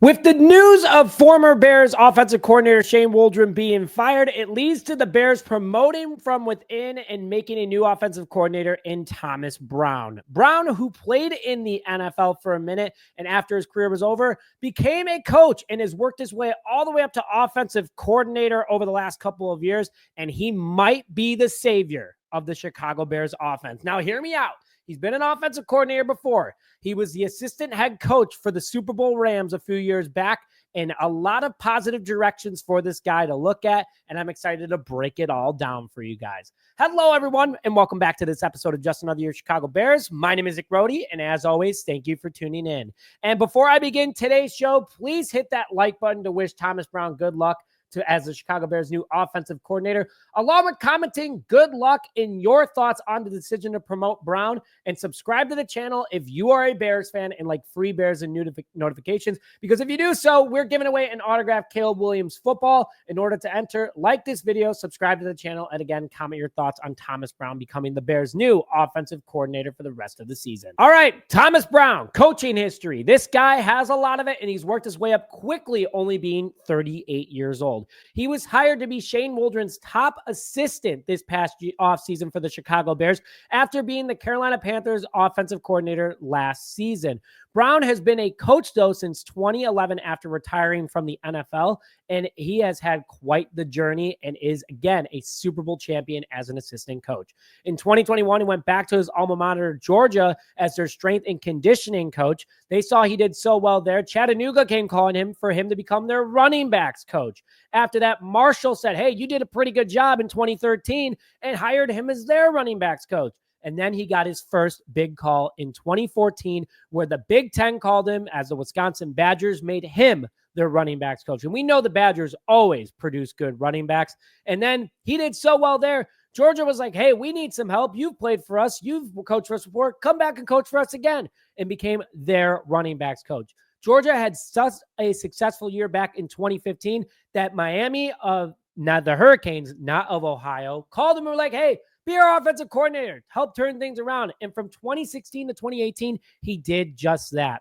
With the news of former Bears offensive coordinator Shane Waldron being fired, it leads to the Bears promoting from within and making a new offensive coordinator in Thomas Brown. Brown, who played in the NFL for a minute and after his career was over, became a coach and has worked his way all the way up to offensive coordinator over the last couple of years, and he might be the savior of the Chicago Bears offense. Now, hear me out. He's been an offensive coordinator before. He was the assistant head coach for the Super Bowl Rams a few years back, and a lot of positive directions for this guy to look at, and I'm excited to break it all down for you guys. Hello, everyone, and welcome back to this episode of Just Another Year Chicago Bears. My name is Nick Rody, and as always, thank you for tuning in. And before I begin today's show, please hit that like button to wish Thomas Brown good luck as the Chicago Bears' new offensive coordinator, along with commenting good luck in your thoughts on the decision to promote Brown, and subscribe to the channel if you are a Bears fan and like free Bears and notifications, because if you do so, we're giving away an autographed Caleb Williams football. In order to enter, like this video, subscribe to the channel, and again, comment your thoughts on Thomas Brown becoming the Bears' new offensive coordinator for the rest of the season. All right, Thomas Brown, coaching history. This guy has a lot of it, and he's worked his way up quickly, only being 38 years old. He was hired to be Shane Waldron's top assistant this past offseason for the Chicago Bears after being the Carolina Panthers offensive coordinator last season. Brown has been a coach, though, since 2011 after retiring from the NFL, and he has had quite the journey and is, again, a Super Bowl champion as an assistant coach. In 2021, he went back to his alma mater, Georgia, as their strength and conditioning coach. They saw he did so well there. Chattanooga came calling him for him to become their running backs coach. After that, Marshall said, hey, you did a pretty good job in 2013, and hired him as their running backs coach. And then he got his first big call in 2014, where the Big Ten called him as the Wisconsin Badgers made him their running backs coach. And we know the Badgers always produce good running backs. And then he did so well there. Georgia was like, hey, we need some help. You've played for us. You've coached for us before. Come back and coach for us again. And became their running backs coach. Georgia had such a successful year back in 2015 that Miami of not the Hurricanes, not of Ohio, called him and were like, hey, be our offensive coordinator, help turn things around. And from 2016 to 2018, he did just that.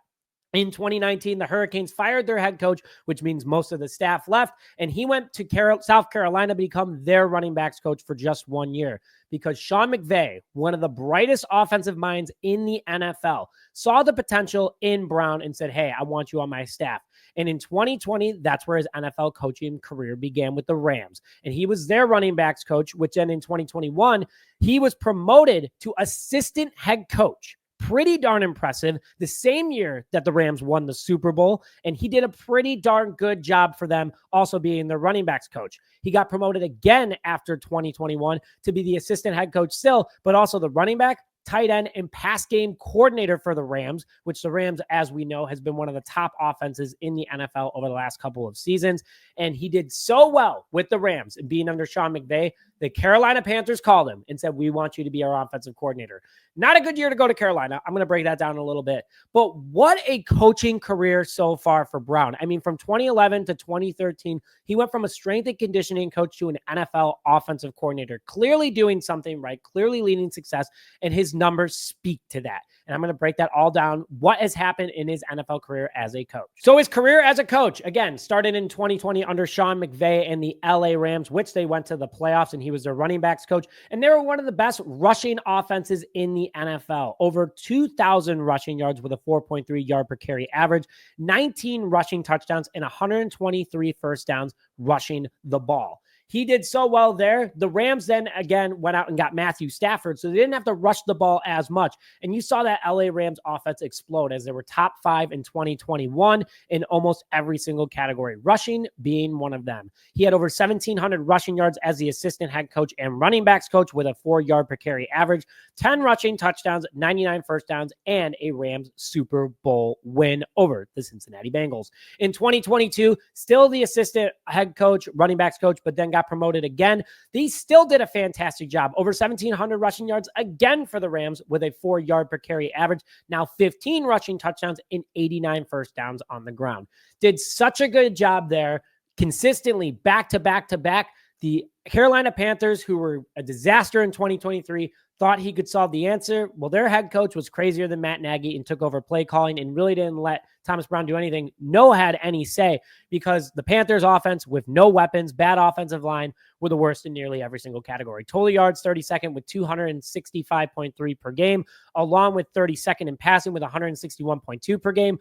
In 2019, the Hurricanes fired their head coach, which means most of the staff left, and he went to South Carolina to become their running backs coach for just 1 year, because Sean McVay, one of the brightest offensive minds in the NFL, saw the potential in Brown and said, hey, I want you on my staff. And in 2020, that's where his NFL coaching career began with the Rams. And he was their running backs coach, which then in 2021, he was promoted to assistant head coach. Pretty darn impressive. The same year that the Rams won the Super Bowl, and he did a pretty darn good job for them, also being their running backs coach. He got promoted again after 2021 to be the assistant head coach still, but also the running back, tight end, and pass game coordinator for the Rams, which the Rams, as we know, has been one of the top offenses in the NFL over the last couple of seasons. And he did so well with the Rams and being under Sean McVay, the Carolina Panthers called him and said, we want you to be our offensive coordinator. Not a good year to go to Carolina. I'm going to break that down a little bit. But what a coaching career so far for Brown. I mean, from 2011 to 2013, he went from a strength and conditioning coach to an NFL offensive coordinator, clearly doing something right, clearly leading success, and his numbers speak to that. And I'm going to break that all down, what has happened in his NFL career as a coach. So his career as a coach, again, started in 2020 under Sean McVay and the LA Rams, which they went to the playoffs, and he was their running backs coach. And they were one of the best rushing offenses in the NFL. Over 2,000 rushing yards with a 4.3 yard per carry average, 19 rushing touchdowns, and 123 first downs rushing the ball. He did so well there. The Rams then again went out and got Matthew Stafford, so they didn't have to rush the ball as much. And you saw that LA Rams offense explode as they were top 5 in 2021 in almost every single category, rushing being one of them. He had over 1,700 rushing yards as the assistant head coach and running backs coach with a 4 yard per carry average, 10 rushing touchdowns, 99 first downs, and a Rams Super Bowl win over the Cincinnati Bengals. In 2022, still the assistant head coach, running backs coach, but then got promoted again. They still did a fantastic job. Over 1,700 rushing yards again for the Rams with a 4 yard per carry average. Now 15 rushing touchdowns and 89 first downs on the ground. Did such a good job there consistently back to back to back The Carolina Panthers, who were a disaster in 2023, thought he could solve the answer. Well, their head coach was crazier than Matt Nagy and took over play calling and really didn't let Thomas Brown do anything. No had any say because the Panthers offense with no weapons, bad offensive line, were the worst in nearly every single category. Total yards, 32nd with 265.3 per game, along with 32nd in passing with 161.2 per game.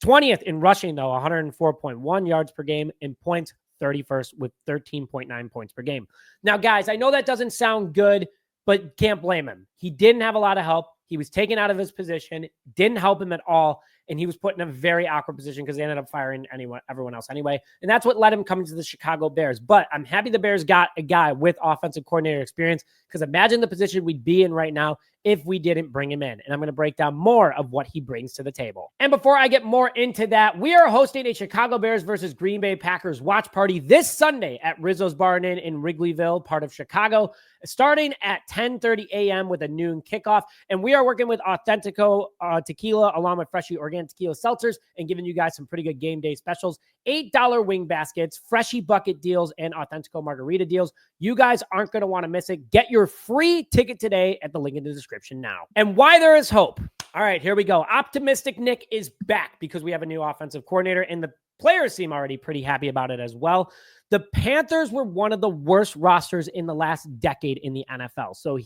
20th in rushing, though, 104.1 yards per game, and points 31st with 13.9 points per game. Now, guys, I know that doesn't sound good, but can't blame him. He didn't have a lot of help. He was taken out of his position, didn't help him at all, and he was put in a very awkward position because they ended up firing everyone else anyway. And that's what led him coming to the Chicago Bears. But I'm happy the Bears got a guy with offensive coordinator experience, because imagine the position we'd be in right now if we didn't bring him in. And I'm going to break down more of what he brings to the table. And before I get more into that, we are hosting a Chicago Bears versus Green Bay Packers watch party this Sunday at Rizzo's Bar & Inn in Wrigleyville, part of Chicago, starting at 10:30 a.m. with a noon kickoff. And we are working with Authentico Tequila along with Freshly Organic Tequila Seltzers and giving you guys some pretty good game day specials. $8 wing baskets, Freshly bucket deals, and Authentico margarita deals. You guys aren't going to want to miss it. Get your free ticket today at the link in the description now. And why there is hope. All right, here we go. Optimistic Nick is back because we have a new offensive coordinator, and the players seem already pretty happy about it as well. The Panthers were one of the worst rosters in the last decade in the NFL. So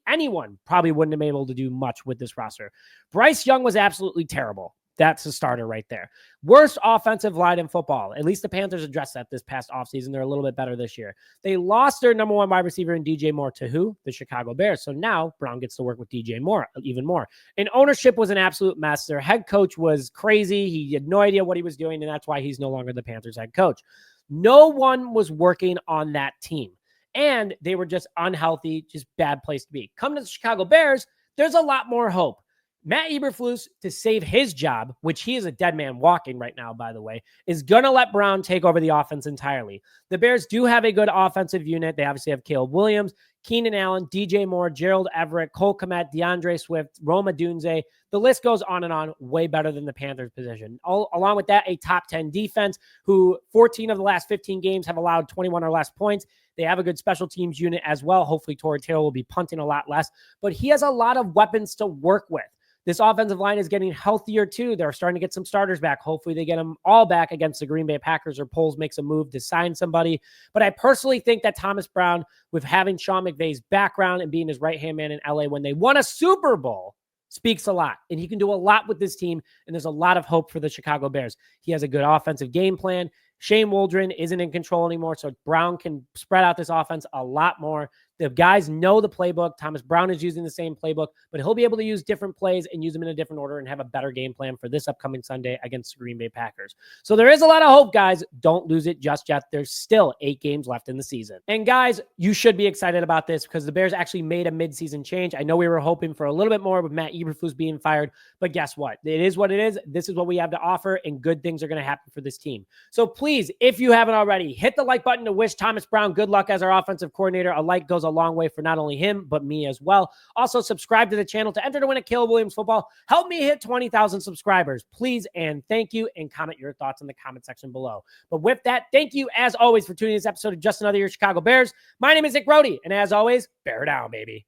anyone probably wouldn't have been able to do much with this roster. Bryce Young was absolutely terrible. That's a starter right there. Worst offensive line in football. At least the Panthers addressed that this past offseason. They're a little bit better this year. They lost their number one wide receiver in DJ Moore to who? The Chicago Bears. So now Brown gets to work with DJ Moore even more. And ownership was an absolute mess. Their head coach was crazy. He had no idea what he was doing, and that's why he's no longer the Panthers head coach. No one was working on that team. And they were just unhealthy, just bad place to be. Come to the Chicago Bears, there's a lot more hope. Matt Eberflus, to save his job, which he is a dead man walking right now, by the way, is going to let Brown take over the offense entirely. The Bears do have a good offensive unit. They obviously have Caleb Williams, Keenan Allen, DJ Moore, Gerald Everett, Cole Kmet, DeAndre Swift, Roma Dunze. The list goes on and on, way better than the Panthers position. Along with that, a top 10 defense who 14 of the last 15 games have allowed 21 or less points. They have a good special teams unit as well. Hopefully, Torrey Taylor will be punting a lot less, but he has a lot of weapons to work with. This offensive line is getting healthier too. They're starting to get some starters back. Hopefully they get them all back against the Green Bay Packers, or Poles makes a move to sign somebody. But I personally think that Thomas Brown, with having Sean McVay's background and being his right-hand man in LA when they won a Super Bowl, speaks a lot. And he can do a lot with this team, and there's a lot of hope for the Chicago Bears. He has a good offensive game plan. Shane Waldron isn't in control anymore, so Brown can spread out this offense a lot more. The guys know the playbook. Thomas Brown is using the same playbook, but he'll be able to use different plays and use them in a different order and have a better game plan for this upcoming Sunday against the Green Bay Packers. So there is a lot of hope, guys. Don't lose it just yet. There's still 8 games left in the season. And guys, you should be excited about this because the Bears actually made a midseason change. I know we were hoping for a little bit more with Matt Eberflus being fired, but guess what? It is what it is. This is what we have to offer, and good things are going to happen for this team. So please, if you haven't already, hit the like button to wish Thomas Brown good luck as our offensive coordinator. A like goes a long way for not only him, but me as well. Also, subscribe to the channel to enter to win a Caleb Williams football. Help me hit 20,000 subscribers, please, and thank you, and comment your thoughts in the comment section below. But with that, thank you, as always, for tuning in this episode of Just Another Year Chicago Bears. My name is Nick Brody, and as always, bear down, baby.